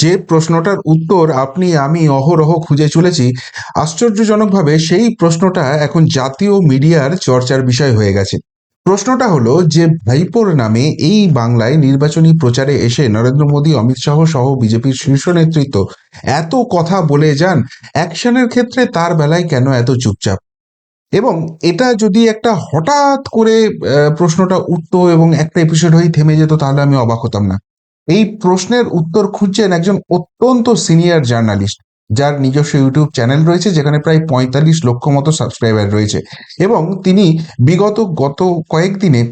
যে প্রশ্নটার উত্তর আপনি আমি অহরহ খুঁজে চলেছি, আশ্চর্যজনকভাবে সেই প্রশ্নটা এখন জাতীয় মিডিয়ার চর্চার বিষয় হয়ে গেছে। প্রশ্নটা হলো যে ভাইপোর নামে এই বাংলায় নির্বাচনী প্রচারে এসে নরেন্দ্র মোদী, অমিত শাহ সহ বিজেপির শীর্ষ নেতৃত্ব এত কথা বলে যান, অ্যাকশনের ক্ষেত্রে তার বেলায় কেন এত চুপচাপ? এবং এটা যদি একটা হঠাৎ করে প্রশ্নটা উঠতো এবং একটা এপিসোড হয়েই থেমে যেত, তাহলে আমি অবাক হতাম না। এই প্রশ্নের উত্তর খুঁজছেন একজন অত্যন্ত সিনিয়র জার্নালিস্ট, যার নিজস্ব ইউটিউব চ্যানেল রয়েছে, যেখানে প্রায় 45 লক্ষ মতো সাবস্ক্রাইবার রয়েছে। এবং তিনি গত কয়েকদিনে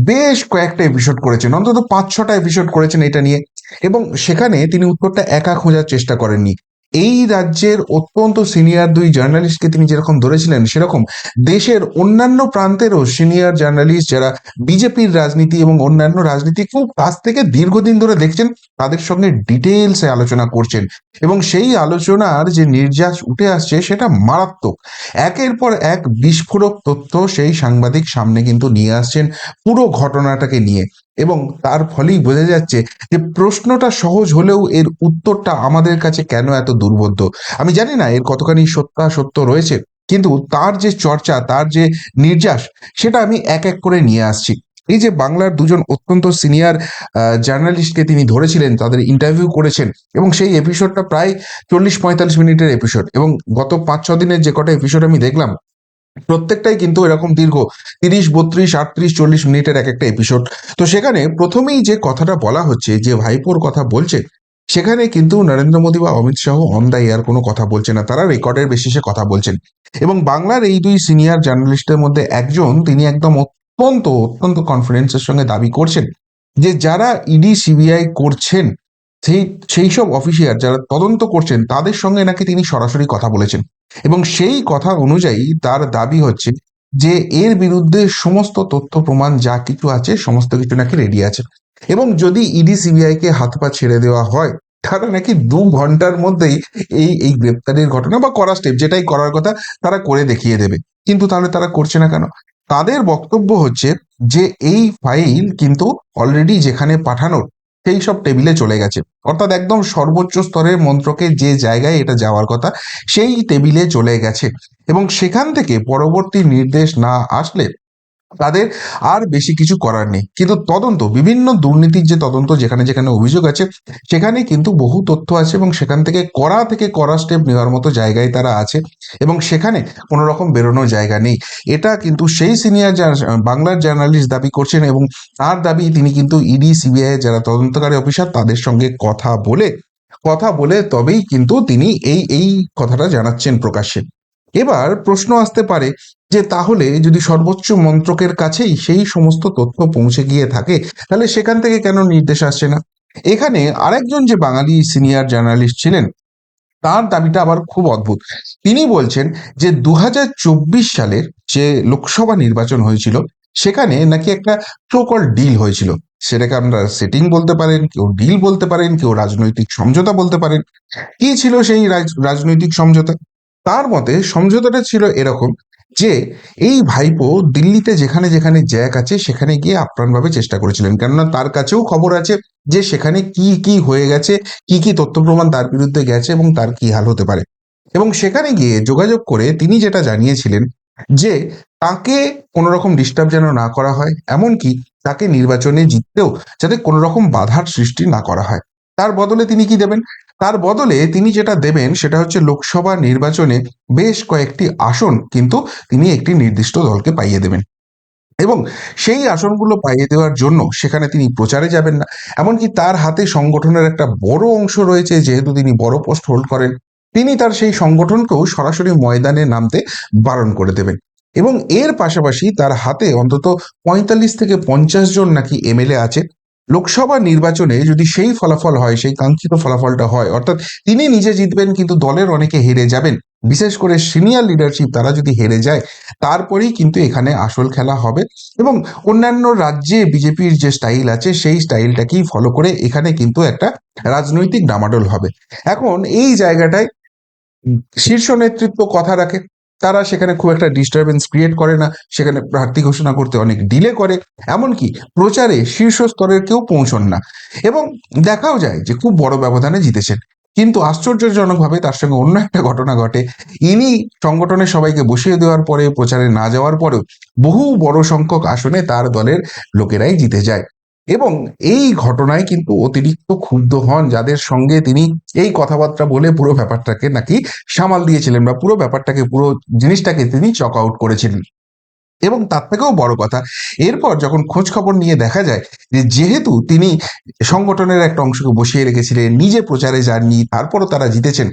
বেশ কয়েকটা এপিসোড করেছেন, অন্তত 5-6টা এপিসোড করেছেন এটা নিয়ে। এবং সেখানে তিনি উত্তরটা একা খোঁজার চেষ্টা করেননি। এই রাজ্যের অত্যন্ত সিনিয়র দুই জার্নালিস্টকে তিনি যেরকম ধরেছিলেন, সেরকম দেশের অন্যান্য প্রান্তেরও সিনিয়র জার্নালিস্ট, যারা বিজেপির রাজনীতি এবং অন্যান্য রাজনীতি খুব কাছ থেকে দীর্ঘদিন ধরে দেখছেন, তাদের সঙ্গে ডিটেলসে আলোচনা করছেন। এবং সেই আলোচনার যে নির্যাস উঠে আসছে সেটা মারাত্মক। একের পর এক বিস্ফোরক তথ্য সেই সাংবাদিক সামনে কিন্তু নিয়ে আসছেন পুরো ঘটনাটাকে নিয়ে। এবং তার ফলেই বোঝা যাচ্ছে যে প্রশ্নটা সহজ হলেও এর উত্তরটা আমাদের কাছে কেন এত দুর্বোধ্য। আমি জানি না এর কতখানি সত্য রয়েছে, কিন্তু তার যে চর্চা, তার যে নির্যাস, সেটা আমি এক এক করে নিয়ে আসছি। এই যে বাংলার দুজন অত্যন্ত সিনিয়র জার্নালিস্টকে তিনি ধরেছিলেন, তাদের ইন্টারভিউ করেছেন, এবং সেই এপিসোডটা প্রায় 40-45 মিনিটের এপিসোড। এবং গত 5-6 দিনের যে কটা এপিসোড আমি দেখলাম, প্রত্যেকটাই কিন্তু এরকম দীর্ঘ 30, 32, 38, 40 মিনিটের এক একটা এপিসোড। তো সেখানে প্রথমেই যে কথাটা বলা হচ্ছে, যে ভাইপোর কথা বলছে, সেখানে কিন্তু নরেন্দ্র মোদী বা Amit Shah on the air কোনো কথা বলছে না, তারা রেকর্ডের বেসিসে কথা বলছেন। এবং বাংলার এই দুই সিনিয়র জার্নালিস্টের মধ্যে একজন, তিনি একদম অত্যন্ত অত্যন্ত কনফিডেন্সের সঙ্গে দাবি করছেন যে যারা ইডি সিবিআই করছেন, সেই সেই সব অফিসিয়াল যারা তদন্ত করছেন, তাদের সঙ্গে নাকি তিনি সরাসরি কথা বলেছেন। এবং সেই কথা অনুযায়ী তার দাবি হচ্ছে যে এর বিরুদ্ধে সমস্ত তথ্য প্রমাণ যা কিছু আছে, সমস্ত কিছু নাকি রেডি আছে। এবং যদি ইডি সিবিআই কে হাত পা ছেড়ে দেওয়া হয়, তারা নাকি 2 ঘন্টার মধ্যেই এই এই গ্রেপ্তারের ঘটনা বা করা স্টেপ, যেটাই করার কথা, তারা করে দেখিয়ে দেবে। কিন্তু তাহলে তারা করছে না কেন? তাদের বক্তব্য হচ্ছে যে এই ফাইল কিন্তু অলরেডি যেখানে পাঠানোর, সেই সব টেবিলে চলে গেছে। অর্থাৎ একদম সর্বোচ্চ স্তরের মন্ত্রকে যে জায়গায় এটা যাওয়ার কথা, সেই টেবিলে চলে গেছে। এবং সেখান থেকে পরবর্তী নির্দেশ না আসলে তাদের আর বেশি কিছু করার নেই। কিন্তু তদন্ত, বিভিন্ন দুর্নীতির যে তদন্ত, যেখানে যেখানে অভিযোগ আছে, সেখানে কিন্তু বহু তথ্য আছে, এবং সেখান থেকে কড়া স্টেপ নেওয়ার মতো জায়গায় তারা আছে। এবং সেখানে কোনো রকম বেরোনোর জায়গা নেই। এটা কিন্তু সেই সিনিয়র বাংলার জার্নালিস্ট দাবি করছেন। এবং তার দাবি, তিনি কিন্তু ইডি সিবিআই যারা তদন্তকারী অফিসার, তাদের সঙ্গে কথা বলে তবেই কিন্তু তিনি এই এই কথাটা জানাচ্ছেন প্রকাশ্যে। এবার প্রশ্ন আসতে পারে যে তাহলে যদি সর্বোচ্চ মন্ত্রকের কাছেই সেই সমস্ত তথ্য পৌঁছে গিয়ে থাকে, তাহলে সেখান থেকে কেন নির্দেশ আসছে না? এখানে আরেকজন যে বাঙালি সিনিয়র জার্নালিস্ট ছিলেন, তার দাবিটা আবার খুব অদ্ভুত। তিনি বলছেন যে 2024 সালের যে লোকসভা নির্বাচন হয়েছিল, সেখানে নাকি একটা সো কল ডিল হয়েছিল। সেটাকে আমরা সেটিং বলতে পারেন, কেউ ডিল বলতে পারেন, কেউ রাজনৈতিক সমঝোতা বলতে পারেন। কি ছিল সেই রাজনৈতিক সমঝোতা? তার মতে সমঝোতাটা ছিল এরকম যে এই ভাইপো দিল্লিতে যেখানে যেখানে জ্যাক আছে, সেখানে গিয়ে আপ্রাণভাবে চেষ্টা করেছিলেন, কেননা তার কাছেও খবর আছে যে সেখানে কি কি হয়ে গেছে, কি কি তথ্য প্রমাণ তার বিরুদ্ধে গেছে, এবং তার কি হাল হতে পারে। এবং সেখানে গিয়ে যোগাযোগ করে তিনি যেটা জানিয়েছিলেন যে তাকে কোনো রকম ডিস্টার্ব যেন না করা হয়, এমনকি তাকে নির্বাচনে জিততেও যাতে কোনো রকম বাধার সৃষ্টি না করা হয়। তার বদলে তিনি কি দেবেন? তার বদলে তিনি যেটা দেবেন সেটা হচ্ছে লোকসভা নির্বাচনে বেশ কয়েকটি আসন কিন্তু তিনি একটি নির্দিষ্ট দলকে পাইয়ে দেবেন। এবং সেই আসনগুলো পাইয়ে দেওয়ার জন্য সেখানে তিনি প্রচারে যাবেন না। এমনকি তার হাতে সংগঠনের একটা বড় অংশ রয়েছে, যেহেতু তিনি বড় পোস্ট হোল্ড করেন, তিনি তার সেই সংগঠনকেও সরাসরি ময়দানে নামতে বারণ করে দেবেন। এবং এর পাশাপাশি তার হাতে অন্তত 45 থেকে 50 জন নাকি এমএলএ আছে। লোকসভা নির্বাচনে যদি সেই ফলাফল হয়, সেই কাঙ্ক্ষিত ফলাফলটা হয়, অর্থাৎ তিনি নিজে জিতবেন কিন্তু দলের অনেকে হেরে যাবেন, বিশেষ করে সিনিয়র লিডারশিপ তারা যদি হেরে যায়, তারপরেই কিন্তু এখানে আসল খেলা হবে। এবং অন্যান্য রাজ্যে বিজেপির যে স্টাইল আছে, সেই স্টাইলটাকেই ফলো করে এখানে কিন্তু একটা রাজনৈতিক ডামাডোল হবে। এখন এই জায়গাটায় শীর্ষ নেতৃত্ব কথা রাখে, তারা সেখানে খুব একটা ডিস্টারবেন্স ক্রিয়েট করে না, সেখানে প্রার্থী ঘোষণা করতে অনেক ডিলে করে, এমনকি প্রচারে শীর্ষ স্তরের কেউ পৌঁছন না, এবং দেখাও যায় যে খুব বড় ব্যবধানে জিতেছেন। কিন্তু আশ্চর্যজনকভাবে তার সঙ্গে অন্য একটা ঘটনা ঘটে। ইনি সংগঠনের সবাইকে বসিয়ে দেওয়ার পরে, প্রচারে না যাওয়ার পরেও বহু বড় সংখ্যক আসনে তার দলের লোকেরাই জিতে যায়। এবং এই ঘটনায় কিন্তু অতিরিক্ত ক্ষুব্ধ হন যাদের সঙ্গে তিনি এই কথাবার্তা বলে পুরো ব্যাপারটাকে নাকি সামাল দিয়েছিলেন, বা পুরো ব্যাপারটাকে, পুরো জিনিসটাকে তিনি চক আউট করেছিলেন। এবং তার থেকেও বড় কথা, এরপর যখন খোঁজ খবর নিয়ে দেখা যায় যে যেহেতু তিনি সংগঠনের একটা অংশকে বসিয়ে রেখেছিলেন, নিজে প্রচারে যাননি, তারপরও তারা জিতেছেন,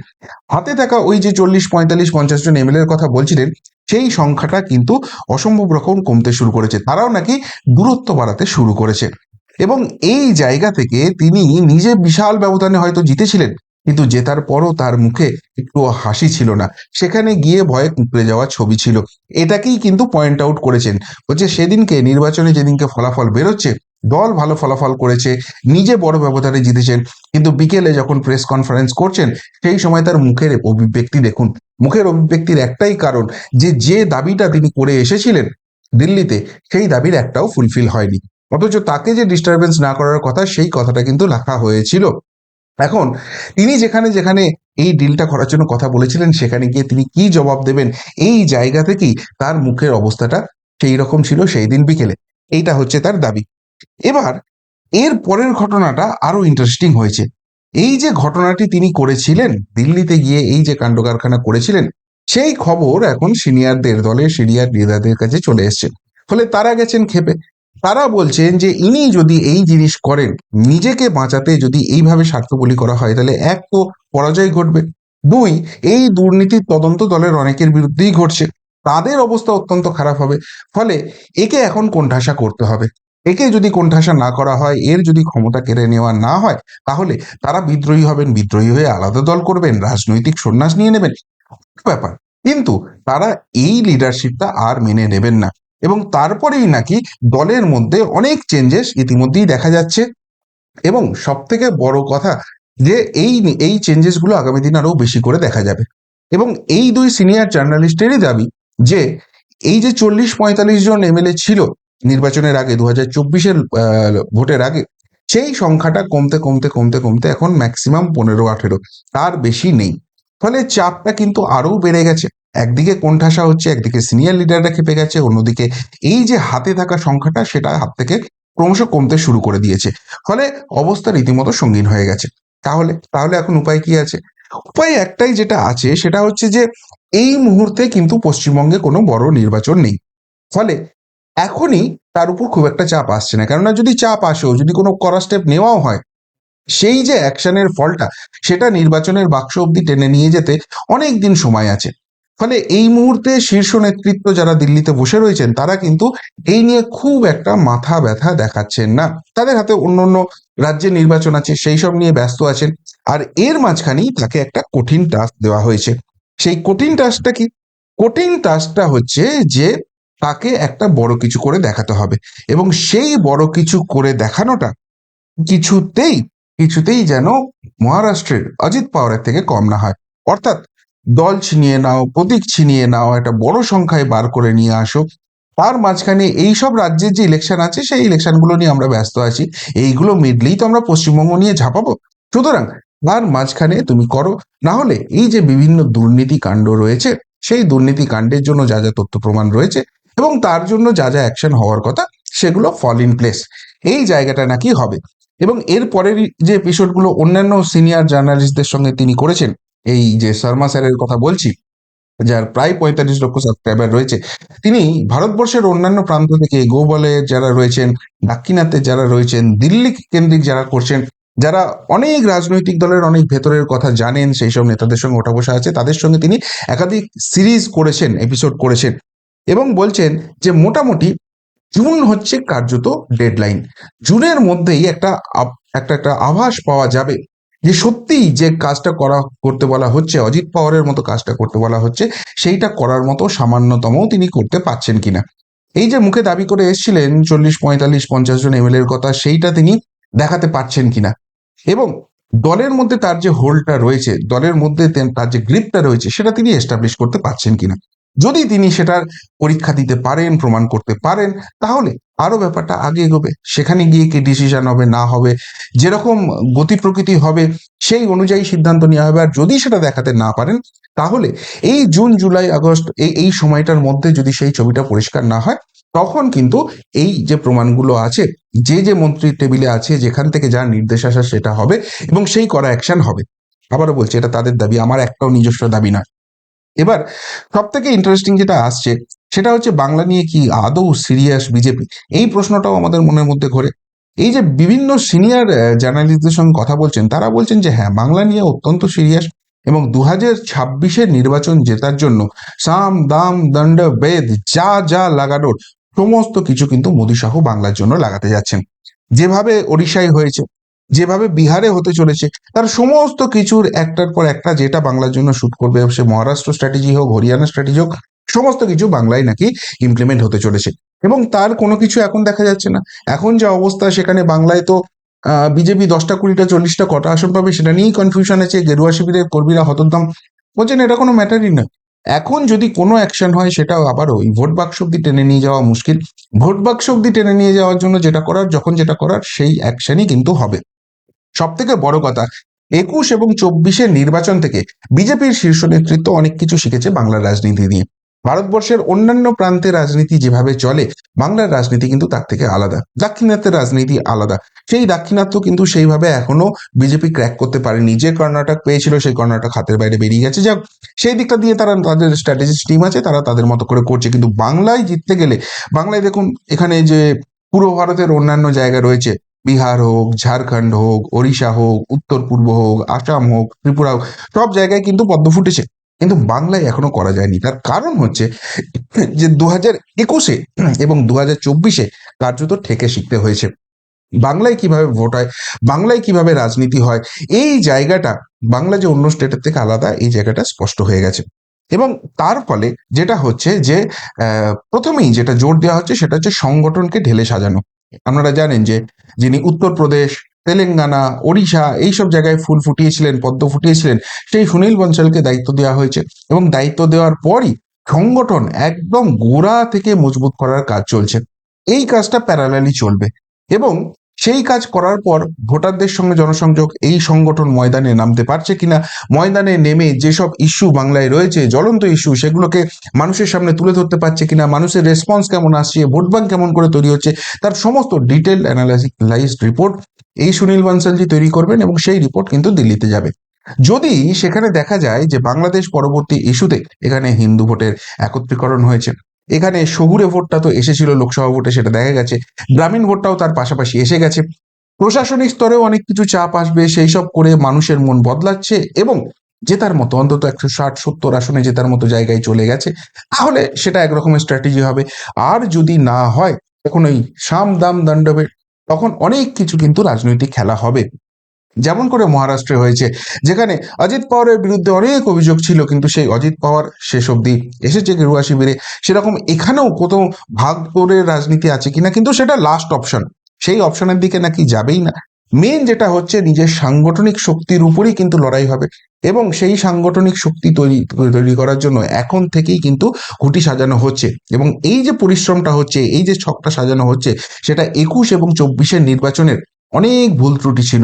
হাতে থাকা ওই যে 40, 45, 50 জন এমএলএ এর কথা বলছিলেন, সেই সংখ্যাটা কিন্তু অসম্ভব রকম কমতে শুরু করেছে। তারাও নাকি দূরত্ব বাড়াতে শুরু করেছে। এবং এই জায়গা থেকে তিনি নিজে বিশাল ব্যবধানে হয়তো জিতেছিলেন, কিন্তু জেতার পরও তার মুখে একটু হাসি ছিল না, সেখানে গিয়ে ভয়ে কুঁকড়ে যাওয়া ছবি ছিল। এটাকেই কিন্তু পয়েন্ট আউট করেছেন, বলছে সেদিনকে নির্বাচনে যেদিনকে ফলাফল বেরোচ্ছে, দল ভালো ফলাফল করেছে, নিজে বড় ব্যবধানে জিতেছেন, কিন্তু বিকেলে যখন প্রেস কনফারেন্স করছেন, সেই সময় তার মুখের অভিব্যক্তি দেখুন। মুখের অভিব্যক্তির একটাই কারণ, যে যে দাবিটা তিনি করে এসেছিলেন দিল্লিতে, সেই দাবির একটাও ফুলফিল হয়নি, অথচ তাকে যে ডিস্টারবেন্স না করার কথা, সেই কথাটা কিন্তু লেখা হয়েছিল। এখন তিনি যেখানে যেখানে এই ডিলটা করার জন্য কথা বলেছিলেন, সেখানে গিয়ে তিনি কি জবাব দেবেন, এই জায়গা থেকেই তার মুখের অবস্থাটা সেই রকম ছিল সেই দিন বিকেলে। এইটা হচ্ছে তার দাবি। এবার এর পরের ঘটনাটা আরো ইন্টারেস্টিং হয়েছে। এই যে ঘটনাটি তিনি করেছিলেন দিল্লিতে গিয়ে, এই যে কাণ্ড কারখানা করেছিলেন, সেই খবর এখন সিনিয়রদের, দলের সিনিয়র লিডারদের কাছে চলে এসছে। ফলে তারা গেছেন ক্ষেপে। তারা বলছেন যে ইনি যদি এই জিনিস করেন, নিজেকে বাঁচাতে যদি এইভাবে স্বার্থবলি করা হয়, তাহলে এক তো পরাজয় ঘটবে, দুই এই দুর্নীতির তদন্ত দলের অনেকের বিরুদ্ধেই ঘটছে, তাদের অবস্থা অত্যন্ত খারাপ হবে। ফলে একে এখন কোণঠাসা করতে হবে। একে যদি কোণঠাসা না করা হয়, এর যদি ক্ষমতা কেড়ে নেওয়া না হয়, তাহলে তারা বিদ্রোহী হবেন, বিদ্রোহী হয়ে আলাদা দল করবেন, রাজনৈতিক সন্ন্যাস নিয়ে নেবেন, ব্যাপার। কিন্তু তারা এই লিডারশিপটা আর মেনে নেবেন না, এবং তারপরেই নাকি দলের মধ্যে অনেক চেঞ্জেস ইতিমধ্যেই দেখা যাচ্ছে। এবং সব থেকে বড় কথা, যে এই এই চেঞ্জেসগুলো আগামী দিন আরো বেশি করে দেখা যাবে। এবং এই দুই সিনিয়র জার্নালিস্টেরই দাবি যে এই যে 40, 45 জন এমএলএ ছিল নির্বাচনের আগে, 2024-এর ভোটের আগে, সেই সংখ্যাটা কমতে কমতে কমতে কমতে এখন ম্যাক্সিমাম 15, 18, তার বেশি নেই। ফলে চাপটা কিন্তু আরো বেড়ে গেছে। একদিকে কোণঠাসা হচ্ছে, একদিকে সিনিয়র লিডাররা খেপে গেছে, অন্যদিকে এই যে হাতে থাকা সংখ্যাটা, সেটা হাত থেকে ক্রমশ কমতে শুরু করে দিয়েছে। ফলে অবস্থা রীতিমতো সঙ্গীন হয়ে গেছে। তাহলে তাহলে এখন উপায় কি আছে? উপায় একটাই যেটা আছে, সেটা হচ্ছে যে এই মুহূর্তে কিন্তু পশ্চিমবঙ্গে কোনো বড় নির্বাচন নেই। ফলে এখনই তার উপর খুব একটা চাপ আসছে না, কেননা যদি চাপ আসেও, যদি কোনো কড়া স্টেপ নেওয়াও হয়, সেই যে অ্যাকশনের ফলটা, সেটা নির্বাচনের বাক্স অবধি টেনে নিয়ে যেতে অনেক দিন সময় আছে। ফলে এই মুহূর্তে শীর্ষ নেতৃত্ব যারা দিল্লিতে বসে রয়েছেন, তারা কিন্তু এই নিয়ে খুব একটা মাথা ব্যথা দেখাচ্ছেন না। তাদের হাতে অন্য অন্য রাজ্যের নির্বাচন আছে, সেই সব নিয়ে ব্যস্ত আছেন। আর এর মাঝখানেই তাকে একটা কঠিন টাস্ক দেওয়া হয়েছে। সেই কঠিন টাস্কটা কি? কঠিন টাস্কটা হচ্ছে যে তাকে একটা বড় কিছু করে দেখাতে হবে, এবং সেই বড় কিছু করে দেখানোটা কিছুতেই কিছুতেই যেন মহারাষ্ট্রের অজিত পাওয়ারের থেকে কম না হয়। অর্থাৎ দল ছিনিয়ে নাও, প্রতীক ছিনিয়ে নাও, একটা বড় সংখ্যায় বার করে নিয়ে আসো। তার মাঝখানে এইসব রাজ্যের যে ইলেকশন আছে, সেই ইলেকশনগুলো নিয়ে আমরা ব্যস্ত আছি, এইগুলো মিটলেই তো আমরা পশ্চিমবঙ্গ নিয়ে ঝাঁপাবো। সুতরাং তার মাঝখানে তুমি করো। না হলে এই যে বিভিন্ন দুর্নীতি কাণ্ড রয়েছে, সেই দুর্নীতি কাণ্ডের জন্য যা যা তথ্য প্রমাণ রয়েছে, এবং তার জন্য যা যা অ্যাকশন হওয়ার কথা, সেগুলো ফল ইন প্লেস, এই জায়গাটা নাকি হবে। এবং এর পরের যে এপিসোডগুলো অন্যান্য সিনিয়র জার্নালিস্টদের সঙ্গে তিনি করেছেন, এই যে শর্মা স্যারের কথা বলছি, যার প্রায় 45 লক্ষ সাবস্ক্রাইবার রয়েছে, তিনি ভারতবর্ষের অন্যান্য প্রান্ত থেকে গোবলে যারা রয়েছেন, দাক্ষিণাত্যে যারা রয়েছেন, দিল্লি কেন্দ্রিক যারা করছেন, যারা অনেক রাজনৈতিক দলের অনেক ভেতরের কথা জানেন, সেই সব নেতাদের সঙ্গে ওঠা বসা আছে, তাদের সঙ্গে তিনি একাধিক সিরিজ করেছেন, এপিসোড করেছেন, এবং বলছেন যে মোটামুটি জুন হচ্ছে কার্যত ডেডলাইন। জুনের মধ্যেই একটা একটা আভাস পাওয়া যাবে যে সত্যিই যে কাজটা করতে বলা হচ্ছে, অজিত পাওয়ারের মতো কাজটা করতে বলা হচ্ছে, সেইটা করার মতো সামান্যতম তিনি করতে পারছেন কিনা। এই যে মুখে দাবি করে এসেছিলেন 40, 45, 50 জন এমএলএ এর কথা, সেইটা তিনি দেখাতে পারছেন কিনা, এবং দলের মধ্যে তার যে হোল্ডটা রয়েছে, দলের মধ্যে তার যে গ্রিপটা রয়েছে, সেটা তিনি এস্টাবলিশ করতে পারছেন কিনা। যদি তিনি সেটার পরীক্ষা দিতে পারেন, প্রমাণ করতে পারেন, তাহলে আরো ব্যাপারটা আগে এগোবে। সেখানে গিয়ে কি ডিসিশন হবে না হবে, যেরকম গতি প্রকৃতি হবে সেই অনুযায়ী সিদ্ধান্ত নেওয়া হবে। আর যদি সেটা দেখাতে না পারেন, তাহলে এই জুন জুলাই আগস্ট এই সময়টার মধ্যে যদি সেই ছবিটা পরিষ্কার না হয়, তখন কিন্তু এই যে প্রমাণগুলো আছে, যে মন্ত্রীর টেবিলে আছে, যেখান থেকে যা নির্দেশ আসা সেটা হবে এবং সেই করা অ্যাকশন হবে। আবারও বলছি, এটা তাদের দাবি, আমার একটাও নিজস্ব দাবি নয়। এবার সব থেকে ইন্টারেস্টিং যেটা আসছে, সেটা হচ্ছে বাংলা নিয়ে কি আদৌ সিরিয়াস বিজেপি? এই প্রশ্নটাও আমাদের মনের মধ্যে ঘোরে। এই যে বিভিন্ন সিনিয়র জার্নালিস্টদের সঙ্গে কথা বলছেন, তারা বলছেন যে হ্যাঁ, বাংলা নিয়ে অত্যন্ত সিরিয়াস এবং 2026-এর নির্বাচন জেতার জন্য সাম দাম দণ্ড বেদ যা যা লাগানোর সমস্ত কিছু কিন্তু মোদী শাহ বাংলার জন্য লাগাতে যাচ্ছেন। যেভাবে ওড়িশায় হয়েছে, যেভাবে বিহারে হতে চলেছে, তার সমস্ত কিছুর একটার পর একটা যেটা বাংলার জন্য শুট করবে, সে মহারাষ্ট্র স্ট্র্যাটেজি হোক, হরিয়ানা স্ট্র্যাটেজি হোক, সমস্ত কিছু বাংলায় নাকি ইমপ্লিমেন্ট হতে চলেছে। এবং তার কোনো কিছু এখন দেখা যাচ্ছে না। এখন যে অবস্থা, সেখানে বাংলায় তো বিজেপি 10টা 20টা 40টা কটা আসন পাবে সেটা নিয়েই কনফিউশন আছে। গেরুয়া শিবিরের কর্মীরা হতদম বলছেন এটা কোনো ম্যাটারই নয়। এখন যদি কোনো অ্যাকশন হয়, সেটাও আবার ওই ভোট বাক্স অব্দি টেনে নিয়ে যাওয়া মুশকিল। ভোট বাক্স অব্দি টেনে নিয়ে যাওয়ার জন্য যেটা করার, যখন যেটা করার, সেই অ্যাকশনই কিন্তু হবে। সব থেকে বড় কথা, 21 এবং 24-এর নির্বাচন থেকে বিজেপির শীর্ষ নেতৃত্ব অনেক কিছু শিখেছে বাংলার রাজনীতি নিয়ে। ভারতবর্ষের অন্যান্য প্রান্তে রাজনীতি যেভাবে চলে, বাংলার রাজনীতি কিন্তু তার থেকে আলাদা। দাক্ষিণাত্যের রাজনীতি আলাদা। সেই দাক্ষিণাত্য কিন্তু সেইভাবে এখনো বিজেপি ক্র্যাক করতে পারেনি। যে কর্ণাটক পেয়েছিল, সেই কর্ণাটক হাতের বাইরে বেরিয়ে গেছে। যাক, সেই দিকটা দিয়ে তারা, তাদের স্ট্র্যাটেজিস্ট টিম আছে, তারা তাদের মতো করে করছে। কিন্তু বাংলায় জিততে গেলে, বাংলায় দেখুন, এখানে যে পূর্ব ভারতের অন্যান্য জায়গা রয়েছে, বিহার হোক, ঝাড়খণ্ড হোক, ওড়িশা হোক, উত্তর পূর্ব হোক, আসাম হোক, ত্রিপুরা হোক, সব জায়গায় কিন্তু পদ্ম ফুটেছে। কিন্তু বাংলায় এখনো করা যায়নি। তার কারণ হচ্ছে যে 2021-এ এবং 2024-এ কার্যত ঠেকে শিখতে হয়েছে। বাংলায় কিভাবে ভোট হয়, বাংলায় কিভাবে রাজনীতি হয়, এই জায়গাটা বাংলা যে অন্য স্টেটের থেকে আলাদা, এই জায়গাটা স্পষ্ট হয়ে গেছে। এবং তার ফলে যেটা হচ্ছে যে প্রথমেই যেটা জোর দেওয়া হচ্ছে, সেটা হচ্ছে সংগঠনকে ঢেলে সাজানো। আপনারা জানেন যে যিনি উত্তরপ্রদেশ, তেলেঙ্গানা, ওড়িশা এইসব জায়গায় ফুল ফুটিয়েছিলেন, পদ্ম ফুটিয়েছিলেন, সেই সুনীল বনসালকে দায়িত্ব দেওয়া হয়েছে। এবং দায়িত্ব দেওয়ার পরই সংগঠন একদম গোড়া থেকে মজবুত করার কাজ চলছে। এই কাজটা প্যারালালি চলবে এবং সেই কাজ করার পর ভোটারদের সঙ্গে জনসংযোগ, এই সংগঠন ময়দানে নামতে পারছে কিনা, ময়দানে নেমে যেসব ইস্যু বাংলায় রয়েছে, জ্বলন্ত ইস্যু, সেগুলোকে মানুষের সামনে তুলে ধরতে পারছে কিনা, মানুষের রেসপন্স কেমন আসছে, ভোট ব্যাংক কেমন করে তৈরি হচ্ছে, তার সমস্ত ডিটেল অ্যানালাইজড রিপোর্ট এই সুনীল বানসালজি তৈরি করবেন এবং সেই রিপোর্ট কিন্তু দিল্লিতে যাবে। যদি সেখানে দেখা যায় যে বাংলাদেশ পরবর্তী ইস্যুতে এখানে হিন্দু ভোটের একত্রীকরণ হয়েছে, এখানে শহুরে ভোটটা তো এসেছিল লোকসভা ভোটে, সেটা দেখা গেছে, গ্রামীণ ভোটটাও তার পাশাপাশি এসে গেছে, প্রশাসনিক স্তরেও অনেক কিছু চাপ আসবে, সেই সব করে মানুষের মন বদলাচ্ছে এবং জেতার মতো, অন্তত 160-70 আসনে জেতার মতো জায়গায় চলে গেছে, তাহলে সেটা একরকমের স্ট্র্যাটেজি হবে। আর যদি না হয়, তখন ওই সাম দাম দণ্ডবে, তখন অনেক কিছু কিন্তু রাজনৈতিক খেলা হবে। যেমন করে মহারাষ্ট্রে হয়েছে, যেখানে অজিত পাওয়ারের বিরুদ্ধে অনেক অভিযোগ ছিল, কিন্তু সেই অজিত পাওয়ার শেষ অবধি এসেছে গেরুয়া শিবিরে। সেরকম এখানেও কোথাও ভাগ করে রাজনীতি আছে কিনা, কিন্তু সেটা লাস্ট অপশন, সেই অপশনের দিকে নাকি যাবেই না। মেন যেটা হচ্ছে, নিজের সাংগঠনিক শক্তির উপরেই কিন্তু লড়াই হবে এবং সেই সাংগঠনিক শক্তি তৈরি তৈরি করার জন্য এখন থেকেই কিন্তু খুঁটি সাজানো হচ্ছে। এবং এই যে পরিশ্রমটা হচ্ছে, এই যে ছকটা সাজানো হচ্ছে, সেটা 21 এবং 24-এর নির্বাচনের অনেক ভুল ত্রুটি ছিল,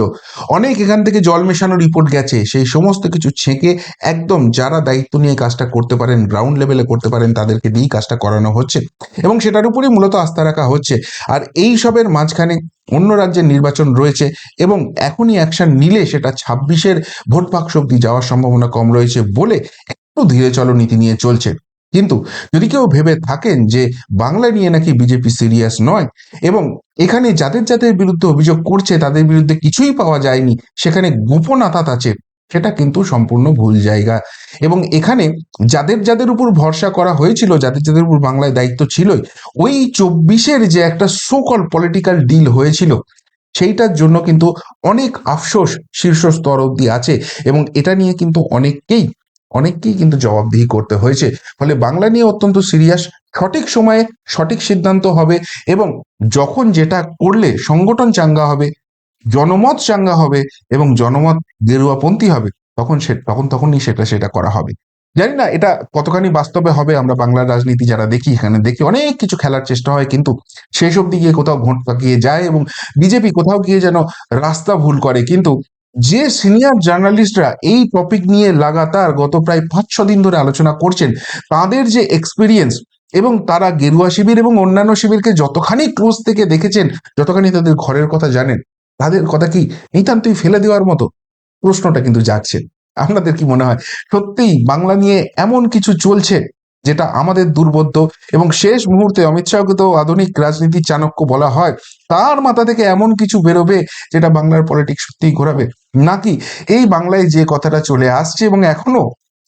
অনেক এখান থেকে জল মেশানো রিপোর্ট গেছে, সেই সমস্ত কিছু ছেঁকে একদম যারা দায়িত্ব নিয়ে কাজটা করতে পারেন, গ্রাউন্ড লেভেলে করতে পারেন, তাদেরকে দিয়েই কাজটা করানো হচ্ছে এবং সেটার উপরেই মূলত আস্থা রাখা হচ্ছে। আর এই সবের মাঝখানে অন্য রাজ্যের নির্বাচন রয়েছে এবং এখনই অ্যাকশন নিলে সেটা 26-এর ভোট বাক্স অব্দি যাওয়ার সম্ভাবনা কম রয়েছে বলে একটু ধীরে চলো নীতি নিয়ে চলছে। কিন্তু যদি কেউ ভেবে থাকেন যে বাংলা নিয়ে নাকি বিজেপি সিরিয়াস নয় এবং এখানে যাদের যাদের বিরুদ্ধে অভিযোগ করছে তাদের বিরুদ্ধে কিছুই পাওয়া যায়নি, সেখানে গোপন আঘাত আছে, সেটা কিন্তু সম্পূর্ণ ভুল জায়গা। এবং এখানে যাদের যাদের উপর ভরসা করা হয়েছিল, যাদের যাদের উপর বাংলায় দায়িত্ব ছিলই, ওই 24-এর যে একটা সোকল পলিটিক্যাল ডিল হয়েছিল, সেইটার জন্য কিন্তু অনেক আফসোস শীর্ষ স্তর অব্দি আছে এবং এটা নিয়ে কিন্তু অনেককেই কিন্তু জবাবদিহি করতে হয়েছে। ফলে বাংলা নিয়ে অত্যন্ত সিরিয়াস, সঠিক সময়ে সঠিক সিদ্ধান্ত হবে এবং যখন যেটা করলে সংগঠন চাঙ্গা হবে, জনমত চাঙ্গা হবে এবং জনমত গেরুয়াপন্থী হবে, তখনই সেটা করা হবে। জানি না এটা কতখানি বাস্তবে হবে। আমরা বাংলার রাজনীতি যারা দেখি, এখানে দেখি অনেক কিছু খেলার চেষ্টা হয়, কিন্তু শেষ অবধি গিয়ে কোথাও ভোট পাকিয়ে যায় এবং বিজেপি কোথাও গিয়ে যেন রাস্তা ভুল করে। কিন্তু যে সিনিয়র জার্নালিস্টরা এই টপিক নিয়ে লাগাতার গত প্রায় ৫-৬ দিন ধরে আলোচনা করছেন, তাদের যে এক্সপেরিয়েন্স এবং তারা গেরুয়া শিবির এবং অন্যান্য শিবিরকে যতখানি ক্লোজ থেকে দেখেছেন, যতখানি তাদের ঘরের কথা জানেন, তাদের কথা কি নিতান্তই ফেলে দেওয়ার মতো? প্রশ্নটা কিন্তু জাগছে। আপনাদের কি মনে হয় সত্যিই বাংলা নিয়ে এমন কিছু চলছে যেটা আমাদের দুর্বোধ্য, এবং শেষ মুহূর্তে অমিত শাহকে তো আধুনিক রাজনীতির চাণক্য বলা হয়, তার মাথা থেকে এমন কিছু বেরোবে যেটা বাংলার পলিটিক্স সত্যিই ঘোরাবে? নাকি এই বাংলায় যে কথাটা চলে আসছে এবং এখনো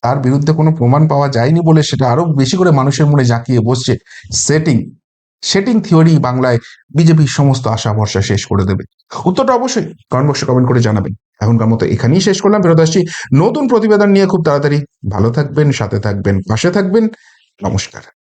তার বিরুদ্ধে কোনো প্রমাণ পাওয়া যায়নি বলে সেটা আরো বেশি করে মানুষের মনে জাঁকিয়ে বসছে, সেটিং সেটিং থিওরি বাংলায় বিজেপির সমস্ত আশা ভরসা শেষ করে দেবে? উত্তরটা অবশ্যই কমেন্ট বক্সে কমেন্ট করে জানাবেন। এখনকার মতো এখানেই শেষ করলাম, ফেরত আসছি নতুন প্রতিবেদন নিয়ে খুব তাড়াতাড়ি। ভালো থাকবেন, সাথে থাকবেন, পাশে থাকবেন। নমস্কার।